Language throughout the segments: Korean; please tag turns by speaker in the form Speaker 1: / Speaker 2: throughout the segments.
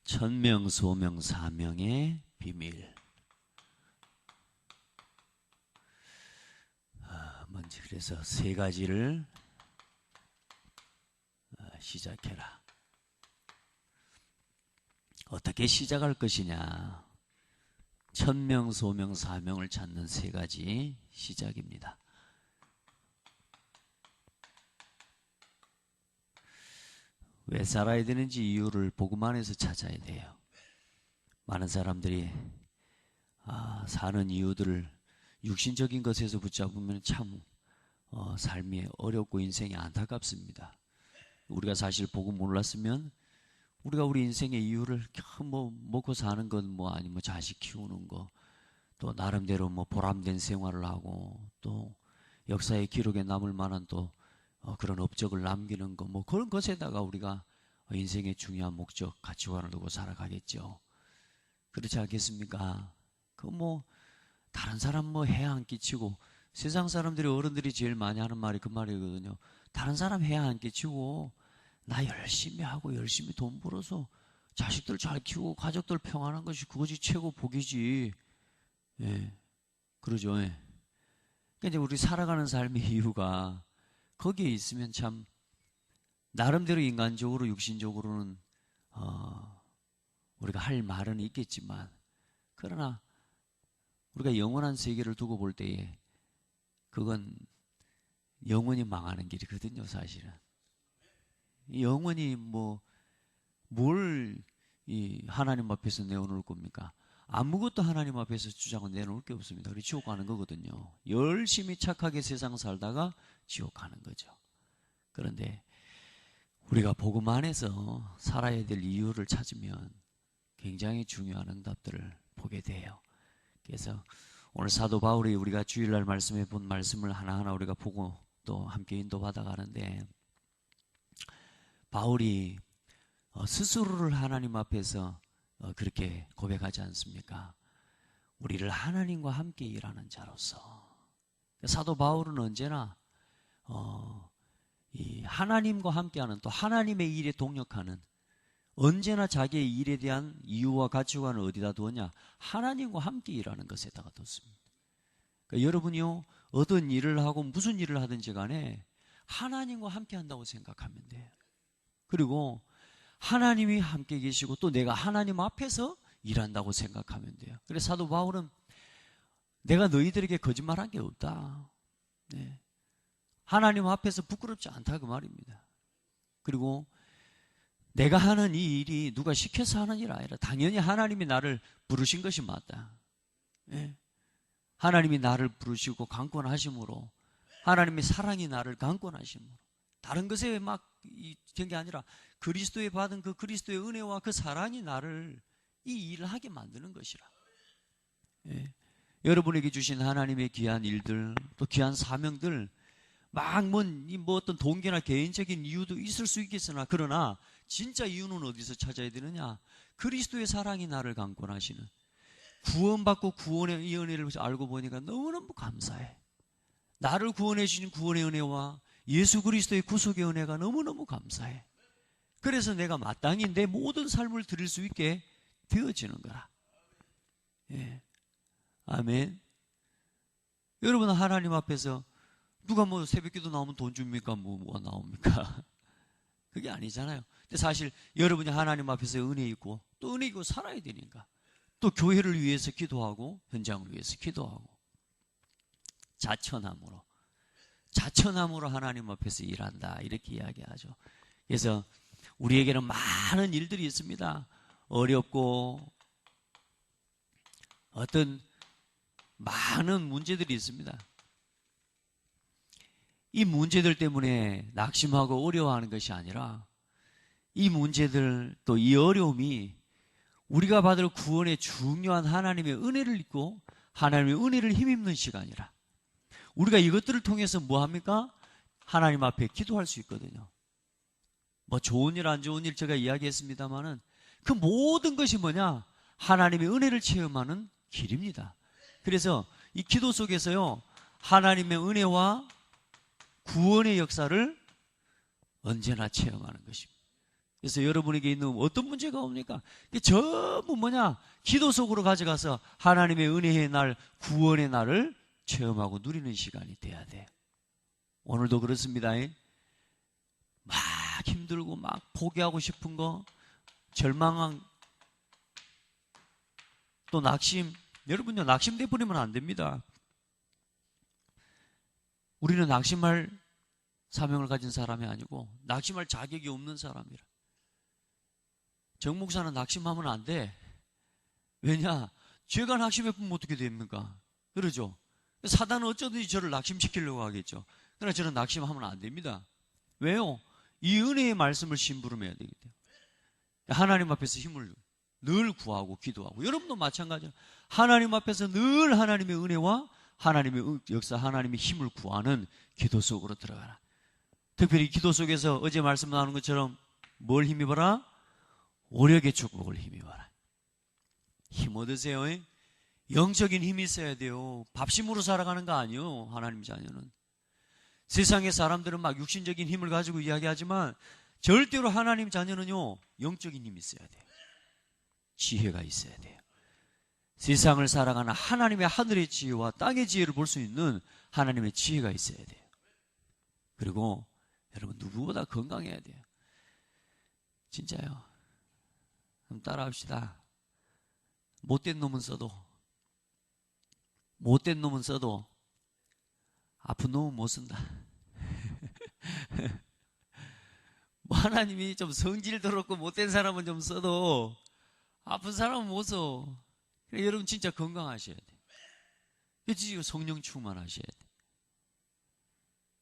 Speaker 1: 천명, 소명, 사명의 비밀. 먼저 그래서 세 가지를 시작해라. 어떻게 시작할 것이냐? 천명, 소명, 사명을 찾는 세 가지 시작입니다. 왜 살아야 되는지 이유를 복음 안에서 찾아야 돼요. 많은 사람들이 사는 이유들을 육신적인 것에서 붙잡으면 참 삶이 어렵고 인생이 안타깝습니다. 우리가 사실 복음 몰랐으면 우리가 우리 인생의 이유를 먹고 사는 건 아니면 자식 키우는 거, 또 나름대로 보람된 생활을 하고, 또 역사의 기록에 남을 만한 또 그런 업적을 남기는 거, 그런 것에다가 우리가 인생의 중요한 목적, 가치관을 두고 살아가겠죠. 그렇지 않겠습니까? 다른 사람 해야 안 끼치고, 세상 사람들이, 어른들이 제일 많이 하는 말이 그 말이거든요. 다른 사람 해야 안 끼치고 나 열심히 하고 열심히 돈 벌어서 자식들 잘 키우고 가족들 평안한 것이 그것이 최고 복이지. 예, 그러죠. 예. 그러니까 이제 우리 살아가는 삶의 이유가 거기에 있으면 참 나름대로 인간적으로 육신적으로는 우리가 할 말은 있겠지만, 그러나 우리가 영원한 세계를 두고 볼 때에 그건 영원히 망하는 길이거든요, 사실은. 영원히 뭘 하나님 앞에서 내어놓을 겁니까? 아무것도 하나님 앞에서 주장을 내놓을 게 없습니다. 우리 지옥 가는 거거든요. 열심히 착하게 세상 살다가 지옥 가는 거죠. 그런데 우리가 복음 안에서 살아야 될 이유를 찾으면 굉장히 중요한 응답들을 보게 돼요. 그래서 오늘 사도 바울이 우리가 주일날 말씀해 본 말씀을 하나하나 우리가 보고 또 함께 인도받아 가는데, 바울이 스스로를 하나님 앞에서 그렇게 고백하지 않습니까? 우리를 하나님과 함께 일하는 자로서. 사도 바울은 언제나 이 하나님과 함께하는, 또 하나님의 일에 동력하는, 언제나 자기의 일에 대한 이유와 가치관을 어디다 두었냐? 하나님과 함께 일하는 것에다가 뒀습니다. 그러니까 여러분이요, 어떤 일을 하고 무슨 일을 하든지 간에 하나님과 함께 한다고 생각하면 돼요. 그리고 하나님이 함께 계시고 또 내가 하나님 앞에서 일한다고 생각하면 돼요. 그래서 사도 바울은 내가 너희들에게 거짓말한 게 없다. 네. 하나님 앞에서 부끄럽지 않다 그 말입니다. 그리고 내가 하는 이 일이 누가 시켜서 하는 일 아니라 당연히 하나님이 나를 부르신 것이 맞다. 네. 하나님이 나를 부르시고 강권하심으로, 하나님의 사랑이 나를 강권하심으로, 다른 것에 된 게 아니라 그리스도에 받은 그 그리스도의 은혜와 그 사랑이 나를 이 일을 하게 만드는 것이라. 예. 여러분에게 주신 하나님의 귀한 일들, 또 귀한 사명들, 어떤 동기나 개인적인 이유도 있을 수 있겠으나, 그러나 진짜 이유는 어디서 찾아야 되느냐? 그리스도의 사랑이 나를 강권하시는, 구원받고 구원의 이 은혜를 알고 보니까 너무너무 감사해. 나를 구원해 주신 구원의 은혜와 예수 그리스도의 구속의 은혜가 너무너무 감사해. 그래서 내가 마땅히 내 모든 삶을 드릴 수 있게 되어지는 거라. 예. 아멘. 여러분, 하나님 앞에서 누가 새벽기도 나오면 돈 줍니까? 뭐가 나옵니까? 그게 아니잖아요. 근데 사실 여러분이 하나님 앞에서 은혜 있고 또 은혜 있고 살아야 되니까, 또 교회를 위해서 기도하고 현장을 위해서 기도하고 자천함으로 하나님 앞에서 일한다, 이렇게 이야기하죠. 그래서 우리에게는 많은 일들이 있습니다. 어렵고 어떤 많은 문제들이 있습니다. 이 문제들 때문에 낙심하고 어려워하는 것이 아니라, 이 문제들 또 이 어려움이 우리가 받을 구원의 중요한 하나님의 은혜를 입고 하나님의 은혜를 힘입는 시간이라. 우리가 이것들을 통해서 뭐합니까? 하나님 앞에 기도할 수 있거든요. 좋은 일 안 좋은 일 제가 이야기했습니다마는 그 모든 것이 뭐냐? 하나님의 은혜를 체험하는 길입니다. 그래서 이 기도 속에서요, 하나님의 은혜와 구원의 역사를 언제나 체험하는 것입니다. 그래서 여러분에게 있는 어떤 문제가 옵니까? 전부 뭐냐? 기도 속으로 가져가서 하나님의 은혜의 날, 구원의 날을 체험하고 누리는 시간이 돼야 돼요. 오늘도 그렇습니다. 막 힘들고 막 포기하고 싶은 거, 절망한 또 낙심. 여러분요, 낙심돼 버리면 안 됩니다. 우리는 낙심할 사명을 가진 사람이 아니고 낙심할 자격이 없는 사람이라. 정 목사는 낙심하면 안 돼. 왜냐? 죄가 낙심해보면 어떻게 됩니까? 그러죠? 사단은 어쩌든지 저를 낙심시키려고 하겠죠. 그러나 저는 낙심하면 안 됩니다. 왜요? 이 은혜의 말씀을 심부름해야 되기 때문에. 하나님 앞에서 힘을 늘 구하고 기도하고, 여러분도 마찬가지예요. 하나님 앞에서 늘 하나님의 은혜와 하나님의 역사, 하나님의 힘을 구하는 기도 속으로 들어가라. 특별히 기도 속에서 어제 말씀 나누는 것처럼 뭘 힘입어라? 오력의 축복을 힘입어라. 힘 얻으세요. 영적인 힘이 있어야 돼요. 밥심으로 살아가는 거 아니에요. 하나님 자녀는. 세상의 사람들은 막 육신적인 힘을 가지고 이야기하지만 절대로 하나님 자녀는요, 영적인 힘이 있어야 돼요. 지혜가 있어야 돼요. 세상을 살아가는 하나님의 하늘의 지혜와 땅의 지혜를 볼 수 있는 하나님의 지혜가 있어야 돼요. 그리고 여러분, 누구보다 건강해야 돼요. 진짜요. 그럼 따라합시다. 못된 놈은 써도 아픈 놈은 못 쓴다. 뭐 하나님이 좀 성질 더럽고 못된 사람은 좀 써도 아픈 사람은 못 써. 그러니까 여러분 진짜 건강하셔야 돼요. 진짜 성령 충만하셔야 돼요.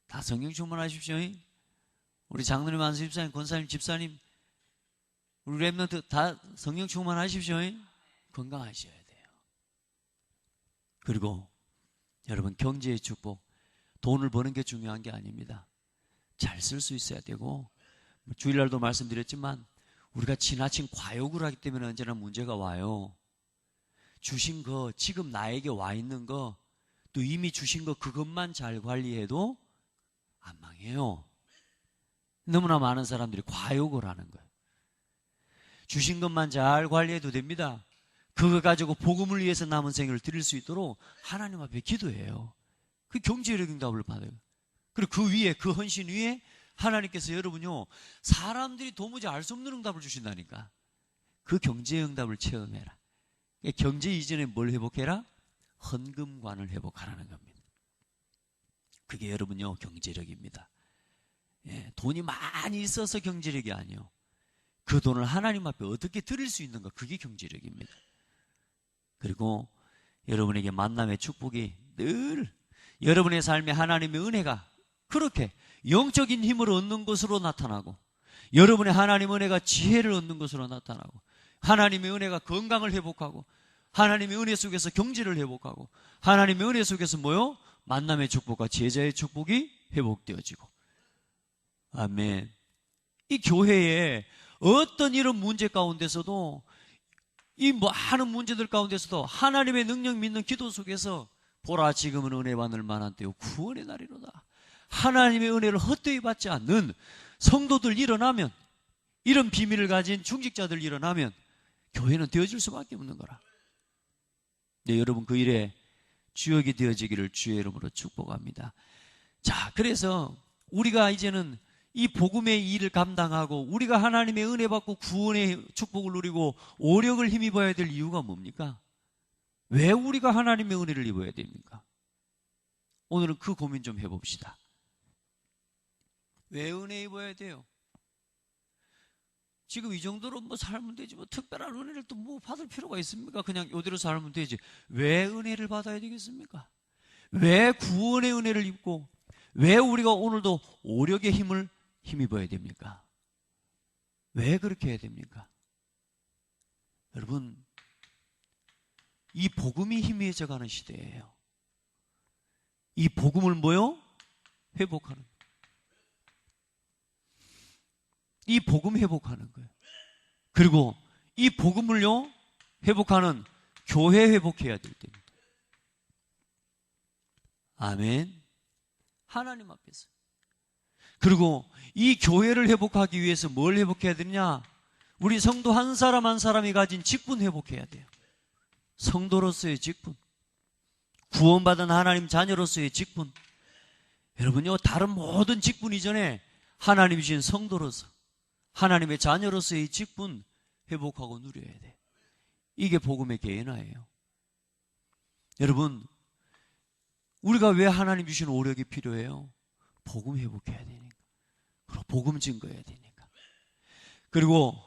Speaker 1: 다 성령 충만하십시오. 우리 장로님, 안수 집사님, 권사님, 집사님, 우리 랩런트 다 성령 충만하십시오. 건강하셔야 돼요. 그리고 여러분, 경제의 축복, 돈을 버는 게 중요한 게 아닙니다. 잘 쓸 수 있어야 되고, 주일날도 말씀드렸지만 우리가 지나친 과욕을 하기 때문에 언제나 문제가 와요. 주신 거, 지금 나에게 와 있는 거, 또 이미 주신 거 그것만 잘 관리해도 안 망해요. 너무나 많은 사람들이 과욕을 하는 거예요. 주신 것만 잘 관리해도 됩니다. 그거 가지고 복음을 위해서 남은 생을 드릴 수 있도록 하나님 앞에 기도해요. 그 경제적 응답을 받아요. 그리고 그 위에, 그 헌신 위에 하나님께서 여러분요, 사람들이 도무지 알 수 없는 응답을 주신다니까. 그 경제의 응답을 체험해라. 경제 이전에 뭘 회복해라? 헌금관을 회복하라는 겁니다. 그게 여러분요, 경제력입니다. 예, 돈이 많이 있어서 경제력이 아니에요. 그 돈을 하나님 앞에 어떻게 드릴 수 있는가, 그게 경제력입니다. 그리고 여러분에게 만남의 축복이 늘 여러분의 삶에 하나님의 은혜가 그렇게 영적인 힘을 얻는 것으로 나타나고, 여러분의 하나님의 은혜가 지혜를 얻는 것으로 나타나고, 하나님의 은혜가 건강을 회복하고, 하나님의 은혜 속에서 경제를 회복하고, 하나님의 은혜 속에서 뭐요? 만남의 축복과 제자의 축복이 회복되어지고. 아멘. 이 교회에 어떤 이런 문제 가운데서도, 이 많은 문제들 가운데서도 하나님의 능력 믿는 기도 속에서 보라, 지금은 은혜 받을 만한 때요, 구원의 날이로다. 하나님의 은혜를 헛되이 받지 않는 성도들 일어나면, 이런 비밀을 가진 중직자들 일어나면 교회는 되어질 수밖에 없는 거라. 네, 여러분 그 일에 주역이 되어지기를 주의 이름으로 축복합니다. 자, 그래서 우리가 이제는 이 복음의 일을 감당하고 우리가 하나님의 은혜 받고 구원의 축복을 누리고 오력을 힘입어야 될 이유가 뭡니까? 왜 우리가 하나님의 은혜를 입어야 됩니까? 오늘은 그 고민 좀 해봅시다. 왜 은혜 입어야 돼요? 지금 이 정도로 뭐 살면 되지, 뭐 특별한 은혜를 또 뭐 받을 필요가 있습니까? 그냥 이대로 살면 되지. 왜 은혜를 받아야 되겠습니까? 왜 구원의 은혜를 입고, 왜 우리가 오늘도 오력의 힘을 힘입어야 됩니까? 왜 그렇게 해야 됩니까? 여러분, 이 복음이 희미해져 가는 시대예요. 이 복음을 뭐요? 회복하는, 이 복음 회복하는 거예요. 그리고 이 복음을요, 회복하는 교회 회복해야 될 때입니다. 아멘. 하나님 앞에서. 그리고 이 교회를 회복하기 위해서 뭘 회복해야 되느냐? 우리 성도 한 사람 한 사람이 가진 직분 회복해야 돼요. 성도로서의 직분, 구원받은 하나님 자녀로서의 직분. 여러분요, 다른 모든 직분 이전에 하나님 주신 성도로서, 하나님의 자녀로서의 직분 회복하고 누려야 돼. 이게 복음의 개인화예요. 여러분, 우리가 왜 하나님 주신 오력이 필요해요? 복음 회복해야 되니까. 그리고 복음 증거해야 되니까. 그리고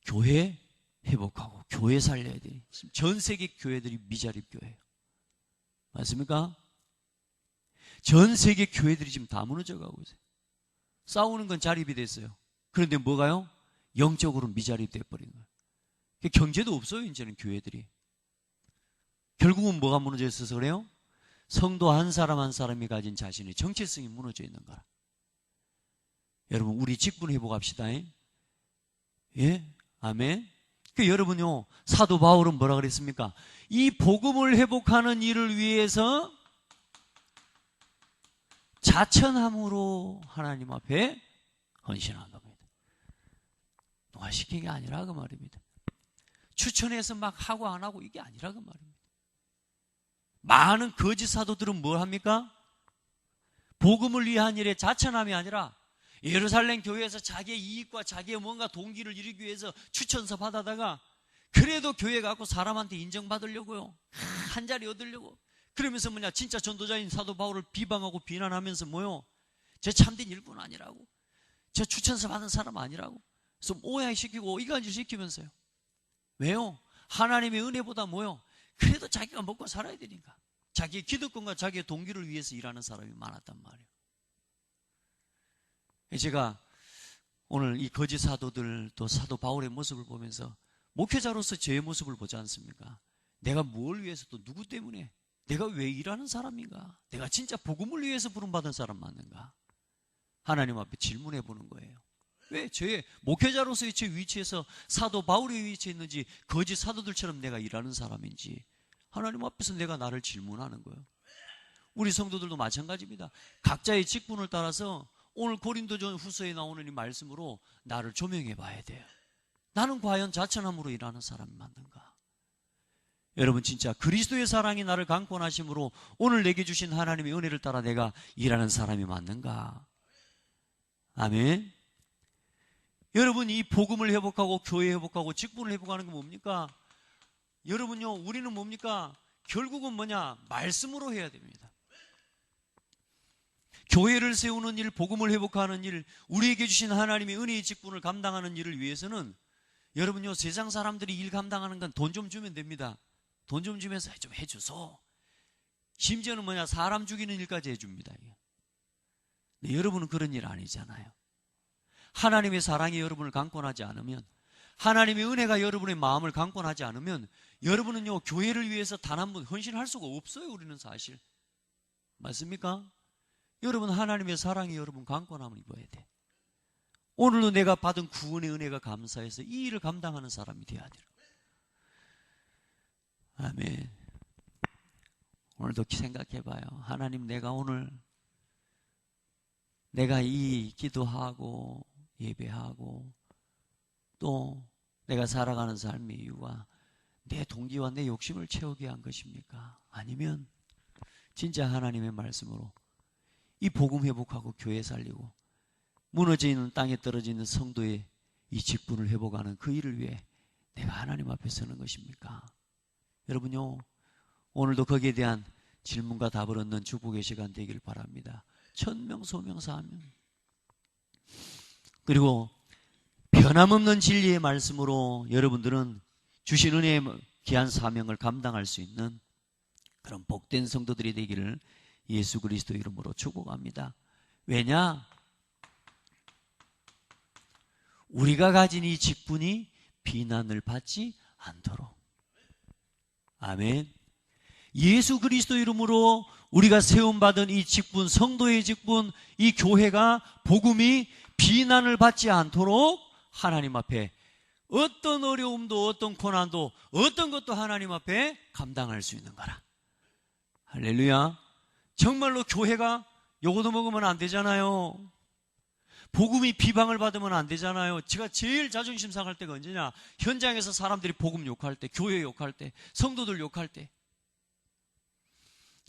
Speaker 1: 교회 회복하고 교회 살려야 돼. 전 세계 교회들이 미자립 교회예요. 맞습니까? 전 세계 교회들이 지금 다 무너져가고 있어요. 싸우는 건 자립이 됐어요. 그런데 뭐가요? 영적으로 미자립 돼버린 거예요. 경제도 없어요, 이제는 교회들이. 결국은 뭐가 무너져 있어서 그래요? 성도 한 사람 한 사람이 가진 자신의 정체성이 무너져 있는 거라. 여러분, 우리 직분 회복합시다. 예? 아멘? 여러분요, 사도 바울은 뭐라 그랬습니까? 이 복음을 회복하는 일을 위해서 자천함으로 하나님 앞에 헌신한 겁니다. 누가 시킨 게 아니라 그 말입니다. 추천해서 막 하고 안 하고 이게 아니라 그 말입니다. 많은 거짓 사도들은 뭘 합니까? 복음을 위한 일에 자천함이 아니라 예루살렘 교회에서 자기의 이익과 자기의 뭔가 동기를 이루기 위해서 추천서 받아다가 그래도 교회 갖고 사람한테 인정받으려고요. 한 자리 얻으려고. 그러면서 뭐냐, 진짜 전도자인 사도 바울을 비방하고 비난하면서 뭐요? 저 참된 일꾼 아니라고. 저 추천서 받은 사람 아니라고. 그래서 오해시키고 이간질 시키면서요. 왜요? 하나님의 은혜보다 뭐요? 그래도 자기가 먹고 살아야 되니까. 자기의 기득권과 자기의 동기를 위해서 일하는 사람이 많았단 말이에요. 제가 오늘 이 거짓 사도들 또 사도 바울의 모습을 보면서 목회자로서 제 모습을 보지 않습니까? 내가 뭘 위해서 또 누구 때문에 내가 왜 일하는 사람인가? 내가 진짜 복음을 위해서 부름받은 사람 맞는가? 하나님 앞에 질문해 보는 거예요. 왜 저의 목회자로서의 제 위치에서 사도 바울의 위치에 있는지 거짓 사도들처럼 내가 일하는 사람인지 하나님 앞에서 내가 나를 질문하는 거예요. 우리 성도들도 마찬가지입니다. 각자의 직분을 따라서 오늘 고린도전 후서에 나오는 이 말씀으로 나를 조명해 봐야 돼요. 나는 과연 자천함으로 일하는 사람이 맞는가? 여러분, 진짜 그리스도의 사랑이 나를 강권하심으로 오늘 내게 주신 하나님의 은혜를 따라 내가 일하는 사람이 맞는가? 아멘. 여러분, 이 복음을 회복하고 교회 회복하고 직분을 회복하는 건 뭡니까? 여러분요, 우리는 뭡니까? 결국은 뭐냐? 말씀으로 해야 됩니다. 교회를 세우는 일, 복음을 회복하는 일, 우리에게 주신 하나님의 은혜의 직분을 감당하는 일을 위해서는 여러분요, 세상 사람들이 일 감당하는 건 돈 좀 주면 됩니다. 돈 좀 주면서 좀 해줘서. 심지어는 뭐냐, 사람 죽이는 일까지 해줍니다. 근데 여러분은 그런 일 아니잖아요. 하나님의 사랑이 여러분을 강권하지 않으면, 하나님의 은혜가 여러분의 마음을 강권하지 않으면 여러분은요, 교회를 위해서 단 한 번 헌신할 수가 없어요. 우리는 사실. 맞습니까? 여러분, 하나님의 사랑이 여러분 강권함을 입어야 돼. 오늘도 내가 받은 구원의 은혜가 감사해서 이 일을 감당하는 사람이 돼야 돼요. 아멘. 오늘도 생각해봐요. 하나님, 내가 오늘 내가 이 기도하고 예배하고 또 내가 살아가는 삶의 이유가 내 동기와 내 욕심을 채우게 한 것입니까? 아니면 진짜 하나님의 말씀으로 이 복음 회복하고 교회 살리고 무너져 있는 땅에 떨어져 있는 성도의 이 직분을 회복하는 그 일을 위해 내가 하나님 앞에 서는 것입니까? 여러분요, 오늘도 거기에 대한 질문과 답을 얻는 축복의 시간 되길 바랍니다. 천명소명사하면, 그리고 변함없는 진리의 말씀으로 여러분들은 주신 은혜의 귀한 사명을 감당할 수 있는 그런 복된 성도들이 되기를 예수 그리스도 이름으로 축복합니다. 왜냐? 우리가 가진 이 직분이 비난을 받지 않도록. 아멘. 예수 그리스도 이름으로 우리가 세움받은 이 직분, 성도의 직분, 이 교회가, 복음이 비난을 받지 않도록 하나님 앞에 어떤 어려움도 어떤 고난도 어떤 것도 하나님 앞에 감당할 수 있는 거라. 할렐루야. 정말로 교회가 요거도 먹으면 안 되잖아요. 복음이 비방을 받으면 안 되잖아요. 제가 제일 자존심 상할 때가 언제냐? 현장에서 사람들이 복음 욕할 때, 교회 욕할 때, 성도들 욕할 때.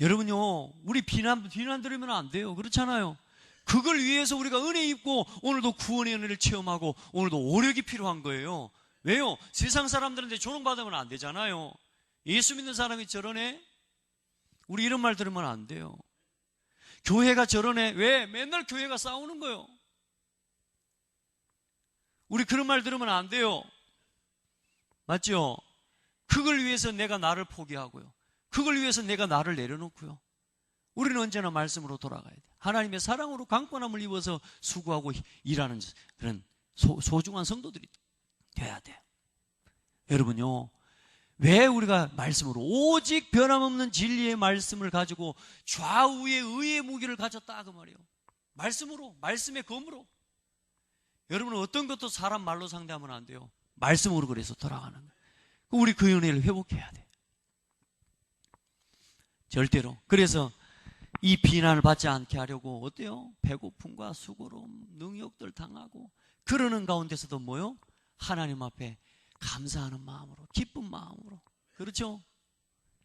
Speaker 1: 여러분요, 우리 비난 들으면 안 돼요. 그렇잖아요. 그걸 위해서 우리가 은혜 입고 오늘도 구원의 은혜를 체험하고 오늘도 오력이 필요한 거예요. 왜요? 세상 사람들한테 조롱받으면 안 되잖아요. 예수 믿는 사람이 저러네? 우리 이런 말 들으면 안 돼요. 교회가 저러네? 왜? 맨날 교회가 싸우는 거예요. 우리 그런 말 들으면 안 돼요. 맞죠? 그걸 위해서 내가 나를 포기하고요. 그걸 위해서 내가 나를 내려놓고요. 우리는 언제나 말씀으로 돌아가야 돼. 하나님의 사랑으로 강권함을 입어서 수고하고 일하는 그런 소중한 성도들이 돼야 돼요. 여러분요, 왜 우리가 말씀으로 오직 변함없는 진리의 말씀을 가지고 좌우의 의의 무기를 가졌다 그 말이에요. 말씀으로, 말씀의 검으로. 여러분은 어떤 것도 사람 말로 상대하면 안 돼요. 말씀으로 그래서 돌아가는 거예요. 우리 그 은혜를 회복해야 돼. 절대로. 그래서 이 비난을 받지 않게 하려고 어때요? 배고픔과 수고로움, 능욕들 당하고 그러는 가운데서도 뭐요? 하나님 앞에 감사하는 마음으로, 기쁜 마음으로. 그렇죠?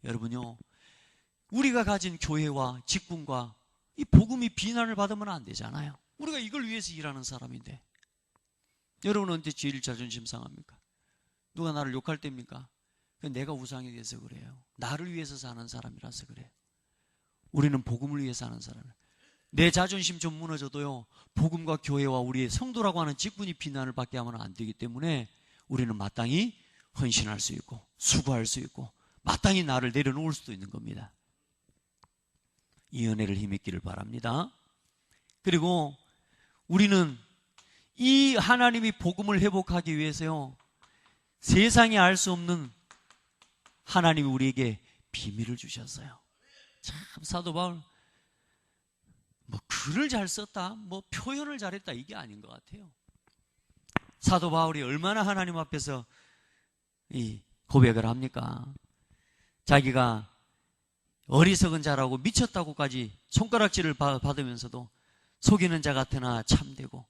Speaker 1: 여러분요, 우리가 가진 교회와 직분과 이 복음이 비난을 받으면 안 되잖아요. 우리가 이걸 위해서 일하는 사람인데. 여러분은 언제 제일 자존심 상합니까? 누가 나를 욕할 때입니까? 내가 우상이 돼서 그래요. 나를 위해서 사는 사람이라서 그래요. 우리는 복음을 위해 사는 사람이에요. 내 자존심 좀 무너져도요, 복음과 교회와 우리의 성도라고 하는 직분이 비난을 받게 하면 안 되기 때문에 우리는 마땅히 헌신할 수 있고 수고할 수 있고 마땅히 나를 내려놓을 수도 있는 겁니다. 이 은혜를 힘입기를 바랍니다. 그리고 우리는 이 하나님이 복음을 회복하기 위해서요, 세상이 알 수 없는 하나님이 우리에게 비밀을 주셨어요. 참 사도 바울 뭐 글을 잘 썼다, 뭐 표현을 잘했다, 이게 아닌 것 같아요. 사도 바울이 얼마나 하나님 앞에서 이 고백을 합니까? 자기가 어리석은 자라고 미쳤다고까지 손가락질을 받으면서도 속이는 자 같으나 참되고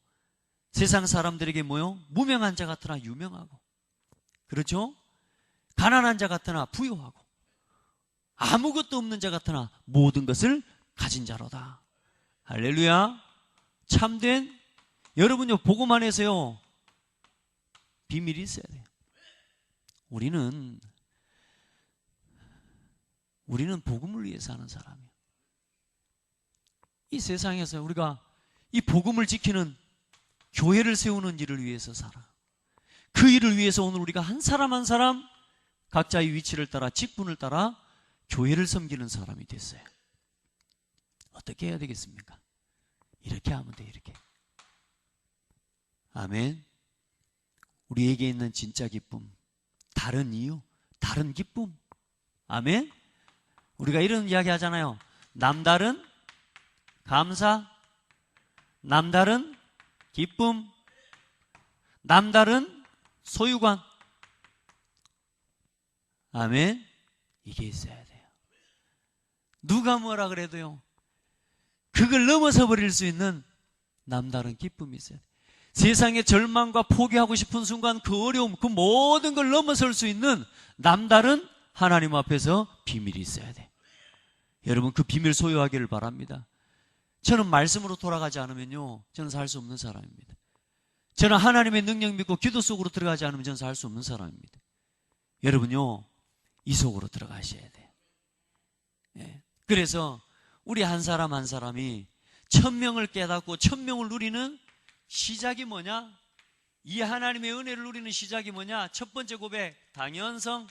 Speaker 1: 세상 사람들에게 뭐요? 무명한 자 같으나 유명하고, 그렇죠? 가난한 자 같으나 부유하고 아무것도 없는 자 같으나 모든 것을 가진 자로다. 할렐루야. 참된, 여러분요, 복음 안에서요 비밀이 있어야 돼요. 우리는 복음을 위해서 하는 사람이에요. 이 세상에서 우리가 이 복음을 지키는 교회를 세우는 일을 위해서 살아. 그 일을 위해서 오늘 우리가 한 사람 한 사람 각자의 위치를 따라 직분을 따라 교회를 섬기는 사람이 됐어요. 어떻게 해야 되겠습니까? 이렇게 하면 돼, 이렇게. 아멘. 우리에게 있는 진짜 기쁨, 다른 이유, 다른 기쁨. 아멘. 우리가 이런 이야기 하잖아요. 남다른 감사, 남다른 기쁨, 남다른 소유관. 아멘. 이게 있어야 돼요. 누가 뭐라 그래도요, 그걸 넘어서 버릴 수 있는 남다른 기쁨이 있어야 돼요. 세상의 절망과 포기하고 싶은 순간 그 어려움, 그 모든 걸 넘어설 수 있는 남다른 하나님 앞에서 비밀이 있어야 돼. 여러분 그 비밀 소유하기를 바랍니다. 저는 말씀으로 돌아가지 않으면요, 저는 살 수 없는 사람입니다. 저는 하나님의 능력 믿고 기도 속으로 들어가지 않으면 저는 살 수 없는 사람입니다. 여러분요, 이 속으로 들어가셔야 돼요. 예. 그래서 우리 한 사람 한 사람이 천명을 깨닫고 천명을 누리는 시작이 뭐냐? 이 하나님의 은혜를 누리는 시작이 뭐냐? 첫 번째 고백, 당연성.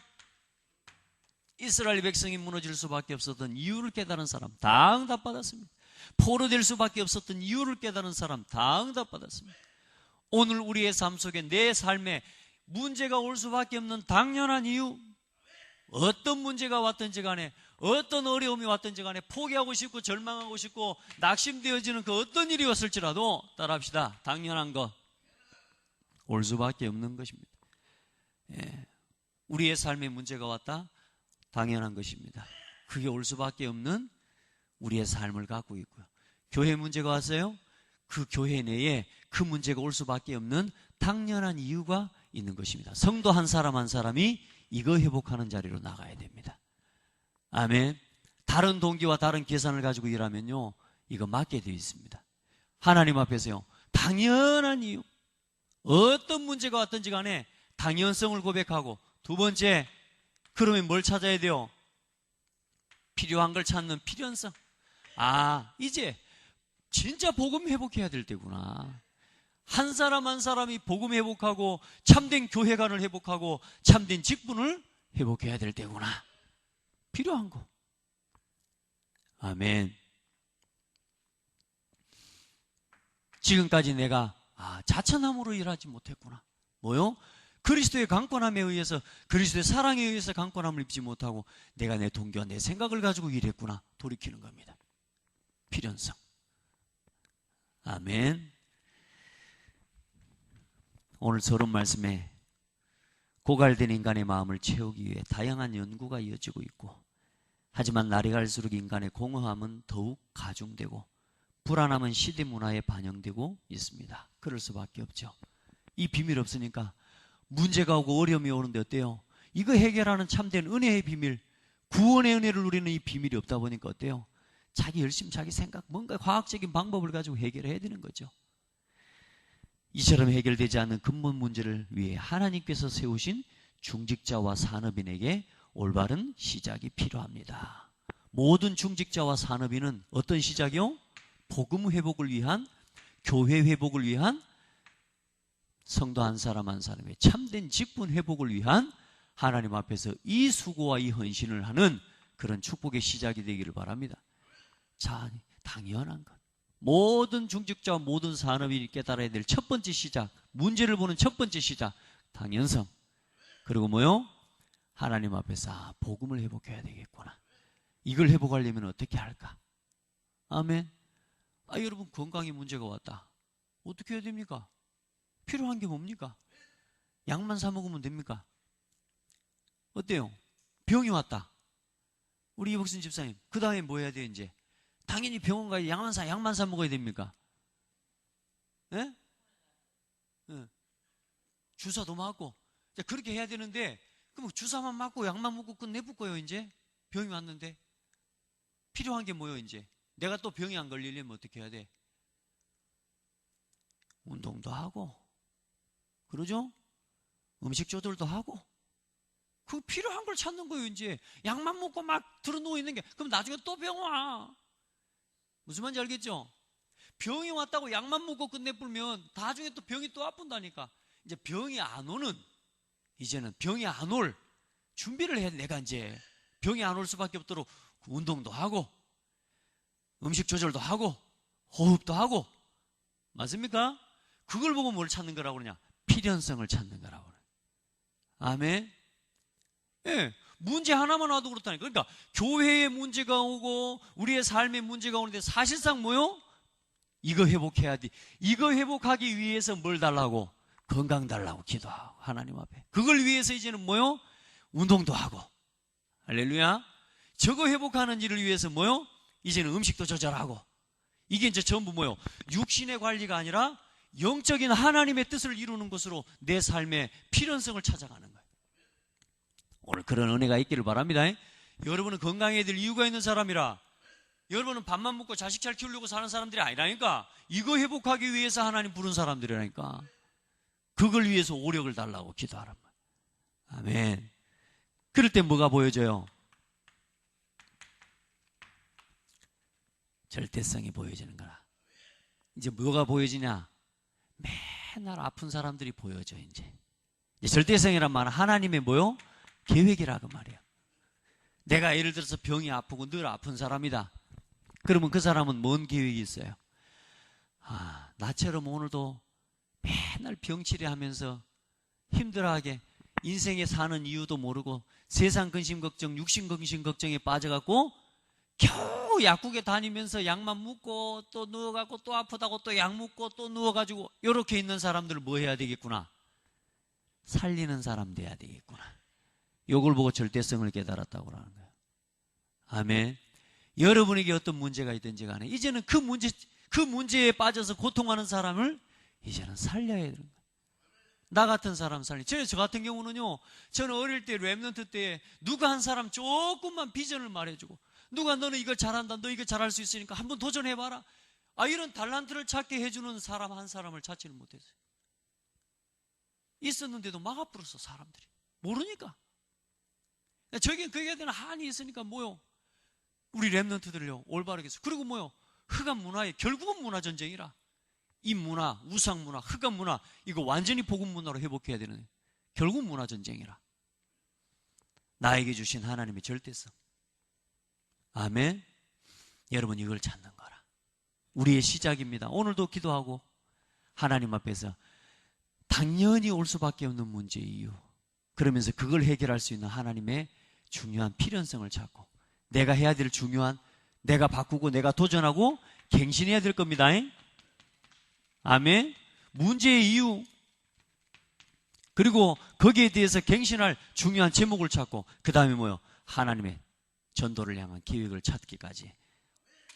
Speaker 1: 이스라엘 백성이 무너질 수밖에 없었던 이유를 깨달은 사람 다 응답받았습니다. 포로될 수밖에 없었던 이유를 깨달은 사람 다 응답받았습니다. 오늘 우리의 삶 속에 내 삶에 문제가 올 수밖에 없는 당연한 이유, 어떤 문제가 왔든지 간에 어떤 어려움이 왔든지 간에 포기하고 싶고 절망하고 싶고 낙심되어지는 그 어떤 일이 왔을지라도 따라합시다. 당연한 거 올 수밖에 없는 것입니다. 예. 우리의 삶에 문제가 왔다? 당연한 것입니다. 그게 올 수밖에 없는 우리의 삶을 갖고 있고요. 교회 문제가 왔어요? 그 교회 내에 그 문제가 올 수밖에 없는 당연한 이유가 있는 것입니다. 성도 한 사람 한 사람이 이거 회복하는 자리로 나가야 됩니다. 아멘. 다른 동기와 다른 계산을 가지고 일하면요, 이거 맞게 되어 있습니다. 하나님 앞에서요, 당연한 이유, 어떤 문제가 왔든지 간에 당연성을 고백하고, 두 번째, 그러면 뭘 찾아야 돼요? 필요한 걸 찾는 필연성. 아, 이제 진짜 복음 회복해야 될 때구나. 한 사람 한 사람이 복음 회복하고 참된 교회관을 회복하고 참된 직분을 회복해야 될 때구나. 필요한 거. 아멘. 지금까지 내가 자천함으로 일하지 못했구나. 뭐요? 그리스도의 강권함에 의해서, 그리스도의 사랑에 의해서 강권함을 입지 못하고 내가 내 동기와 내 생각을 가지고 일했구나. 돌이키는 겁니다. 필연성. 아멘. 오늘 서론 말씀에 고갈된 인간의 마음을 채우기 위해 다양한 연구가 이어지고 있고, 하지만 날이 갈수록 인간의 공허함은 더욱 가중되고 불안함은 시대 문화에 반영되고 있습니다. 그럴 수밖에 없죠. 이 비밀 없으니까 문제가 오고 어려움이 오는데 어때요? 이거 해결하는 참된 은혜의 비밀, 구원의 은혜를 누리는 이 비밀이 없다 보니까 어때요? 자기 열심, 자기 생각, 뭔가 과학적인 방법을 가지고 해결해야 되는 거죠. 이처럼 해결되지 않는 근본 문제를 위해 하나님께서 세우신 중직자와 산업인에게 올바른 시작이 필요합니다. 모든 중직자와 산업인은 어떤 시작이요? 복음 회복을 위한, 교회 회복을 위한, 성도 한 사람 한 사람의 참된 직분 회복을 위한 하나님 앞에서 이 수고와 이 헌신을 하는 그런 축복의 시작이 되기를 바랍니다. 자, 당연한 것. 모든 중직자와 모든 산업인이 깨달아야 될 첫 번째 시작, 문제를 보는 첫 번째 시작, 당연성. 그리고 뭐요? 하나님 앞에서 복음을 회복해야 되겠구나. 이걸 회복하려면 어떻게 할까? 아멘. 여러분, 건강에 문제가 왔다. 어떻게 해야 됩니까? 필요한 게 뭡니까? 약만 사 먹으면 됩니까? 어때요? 병이 왔다. 우리 이복순 집사님, 그 다음에 뭐 해야 돼요, 이제? 당연히 병원 가야 약만 사 먹어야 됩니까? 예? 예. 주사도 맞고. 그렇게 해야 되는데, 그럼 주사만 맞고 약만 먹고 끝내볼 거예요, 이제? 병이 왔는데. 필요한 게 뭐예요, 이제? 내가 또 병이 안 걸리려면 어떻게 해야 돼? 운동도 하고, 그러죠? 음식 조절도 하고. 그 필요한 걸 찾는 거예요, 이제. 약만 먹고 막 들어 누워 있는 게. 그럼 나중에 또 병 와. 무슨 말인지 알겠죠? 병이 왔다고 약만 먹고 끝내불면 나중에 또 병이 또 아픈다니까. 이제 병이 안 오는, 이제는 병이 안 올 준비를 해. 내가 이제 병이 안 올 수밖에 없도록 운동도 하고, 음식 조절도 하고, 호흡도 하고. 맞습니까? 그걸 보고 뭘 찾는 거라고 그러냐? 필연성을 찾는 거라고 그래. 아멘. 예, 문제 하나만 와도 그렇다니까. 그러니까 교회에 문제가 오고 우리의 삶에 문제가 오는데 사실상 뭐요? 이거 회복해야 돼. 이거 회복하기 위해서 뭘 달라고? 건강 달라고 기도하고 하나님 앞에. 그걸 위해서 이제는 뭐요? 운동도 하고. 할렐루야. 저거 회복하는 일을 위해서 뭐요? 이제는 음식도 조절하고. 이게 이제 전부 뭐요? 육신의 관리가 아니라 영적인 하나님의 뜻을 이루는 것으로 내 삶의 필연성을 찾아가는 거예요. 오늘 그런 은혜가 있기를 바랍니다. 여러분은 건강해야 될 이유가 있는 사람이라. 여러분은 밥만 먹고 자식 잘 키우려고 사는 사람들이 아니라니까. 이거 회복하기 위해서 하나님 부른 사람들이라니까. 그걸 위해서 오력을 달라고 기도하란 말이에요. 아멘. 그럴 때 뭐가 보여져요? 절대성이 보여지는 거라. 이제 뭐가 보여지냐? 맨날 아픈 사람들이 보여져. 이제 절대성이란 말은 하나님의 뭐요? 계획이라고 말이에요. 내가 예를 들어서 병이 아프고 늘 아픈 사람이다. 그러면 그 사람은 뭔 계획이 있어요? 나처럼 오늘도 맨날 병치레 하면서 힘들어하게 인생에 사는 이유도 모르고 세상 근심 걱정, 육신 근심 걱정에 빠져갖고 겨우 약국에 다니면서 약만 먹고 또 누워갖고 또 아프다고 또 약 먹고 또 누워가지고 이렇게 있는 사람들을 뭐 해야 되겠구나? 살리는 사람 돼야 되겠구나. 요걸 보고 절대성을 깨달았다고 하는 거예요. 아멘. 여러분에게 어떤 문제가 있든지 간에 이제는 그 문제, 그 문제에 빠져서 고통하는 사람을 이제는 살려야 되는 거예요. 나 같은 사람 저 같은 경우는요, 저는 어릴 때 랩넌트 때 누가 한 사람 조금만 비전을 말해주고, 누가 너는 이걸 잘한다, 너 이거 잘할 수 있으니까 한번 도전해봐라, 이런 달란트를 찾게 해주는 사람 한 사람을 찾지는 못했어요. 있었는데도 막아버렸어. 사람들이 모르니까. 저긴 거기에 대한 한이 있으니까 뭐요, 우리 랩넌트들요 올바르게 해서. 그리고 뭐요, 흑암 문화에 결국은 문화 전쟁이라. 이 문화, 우상 문화, 흑암 문화, 이거 완전히 복음 문화로 회복해야 되는, 결국 문화 전쟁이라. 나에게 주신 하나님의 절대성. 아멘. 여러분, 이걸 찾는 거라. 우리의 시작입니다. 오늘도 기도하고 하나님 앞에서 당연히 올 수밖에 없는 문제의 이유, 그러면서 그걸 해결할 수 있는 하나님의 중요한 필연성을 찾고, 내가 해야 될 중요한, 내가 바꾸고 내가 도전하고 갱신해야 될 겁니다. 아멘. 문제의 이유, 그리고 거기에 대해서 갱신할 중요한 제목을 찾고, 그 다음에 뭐요? 하나님의 전도를 향한 계획을 찾기까지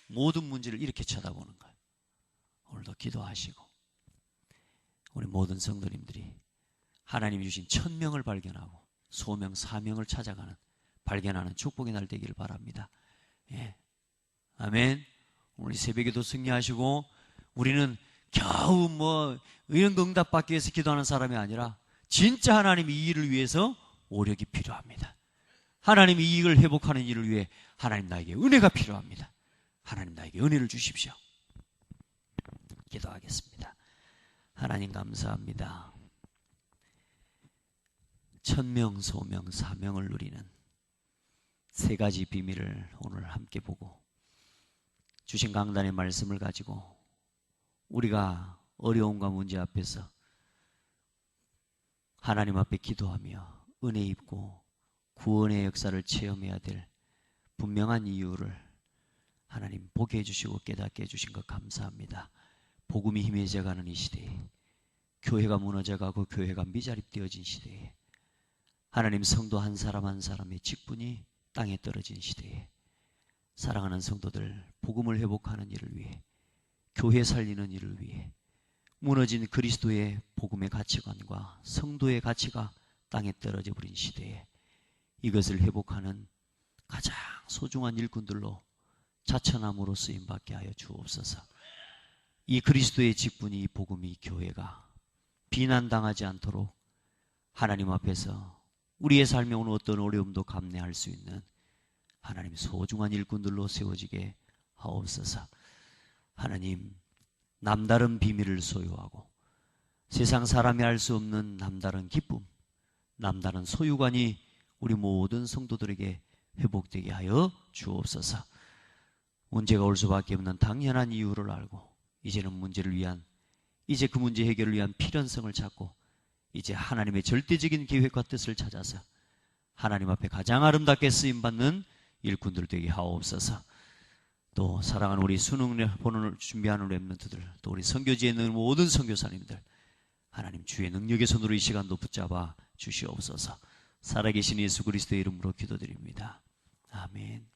Speaker 1: 모든 문제를 이렇게 쳐다보는 거예요. 오늘도 기도하시고 우리 모든 성도님들이 하나님이 주신 천명을 발견하고 소명, 사명을 찾아가는, 발견하는 축복의 날 되기를 바랍니다. 예. 아멘. 오늘 새벽에도 승리하시고, 우리는 겨우 이런 응답 받기 위해서 기도하는 사람이 아니라 진짜 하나님이 이 일을 위해서 오력이 필요합니다. 하나님이 이 일을 회복하는 일을 위해 하나님 나에게 은혜가 필요합니다. 하나님 나에게 은혜를 주십시오. 기도하겠습니다. 하나님 감사합니다. 천명, 소명, 사명을 누리는 세 가지 비밀을 오늘 함께 보고, 주신 강단의 말씀을 가지고 우리가 어려움과 문제 앞에서 하나님 앞에 기도하며 은혜 입고 구원의 역사를 체험해야 될 분명한 이유를 하나님 보게 해주시고 깨닫게 해주신 것 감사합니다. 복음이 희미해져가는 이 시대에, 교회가 무너져가고 교회가 미자립되어진 시대에, 하나님 성도 한 사람 한 사람의 직분이 땅에 떨어진 시대에, 사랑하는 성도들 복음을 회복하는 일을 위해, 교회 살리는 일을 위해, 무너진 그리스도의 복음의 가치관과 성도의 가치가 땅에 떨어져 버린 시대에 이것을 회복하는 가장 소중한 일꾼들로 자처남으로 쓰임받게 하여 주옵소서. 이 그리스도의 직분이, 이 복음이, 이 교회가 비난당하지 않도록 하나님 앞에서 우리의 삶에 오는 어떤 어려움도 감내할 수 있는 하나님 소중한 일꾼들로 세워지게 하옵소서. 하나님, 남다른 비밀을 소유하고 세상 사람이 알 수 없는 남다른 기쁨, 남다른 소유관이 우리 모든 성도들에게 회복되게 하여 주옵소서. 문제가 올 수밖에 없는 당연한 이유를 알고, 이제는 문제를 위한, 이제 그 문제 해결을 위한 필연성을 찾고, 이제 하나님의 절대적인 계획과 뜻을 찾아서 하나님 앞에 가장 아름답게 쓰임받는 일꾼들 되게 하옵소서. 또 사랑하는 우리 수능 본원을 준비하는 랩런트들, 또 우리 선교지에 있는 모든 선교사님들, 하나님 주의 능력의 손으로 이 시간도 붙잡아 주시옵소서. 살아계신 예수 그리스도의 이름으로 기도드립니다. 아멘.